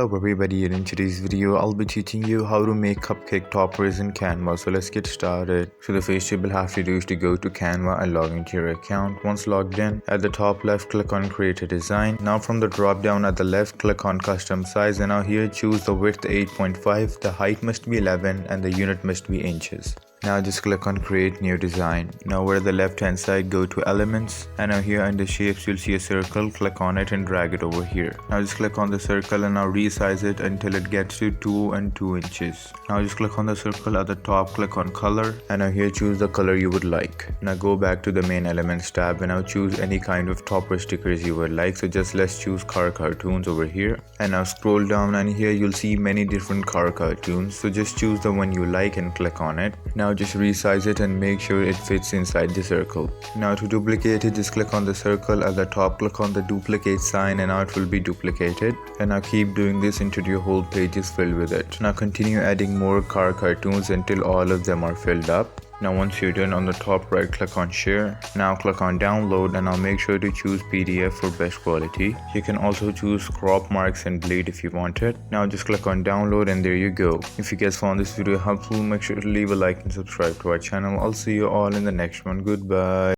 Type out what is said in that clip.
Hello everybody, and in today's video I'll be teaching you how to make cupcake toppers in Canva. So let's get started. So the first you will have to do is to go to Canva and log into your account. Once logged in, at the top left click on create a design. Now from the drop down at the left click on custom size, and now here choose the width 8.5, the height must be 11 and the unit must be inches. Now just click on create new design. Now over the left hand side go to elements, and now here under shapes you'll see a circle. Click on it and drag it over here. Now just click on the circle and now resize it until it gets to 2 and 2 inches. Now just click on the circle at the top, click on color, and now here choose the color you would like. Now go back to the main elements tab and now choose any kind of topper stickers you would like. So just let's choose car cartoons over here, and now scroll down and here you'll see many different car cartoons. So just choose the one you like and click on it. Now just resize it and make sure it fits inside the circle. Now to duplicate it, just click on the circle at the top, click on the duplicate sign, and now it will be duplicated. And now keep doing this until your whole page is filled with it. Now continue adding more car cartoons until all of them are filled up. Now once you're done, on the top right click on share. Now click on download and now make sure to choose PDF for best quality. You can also choose crop marks and bleed if you want it. Now just click on download and there you go. If you guys found this video helpful, make sure to leave a like and subscribe to our channel. I'll see you all in the next one. Goodbye.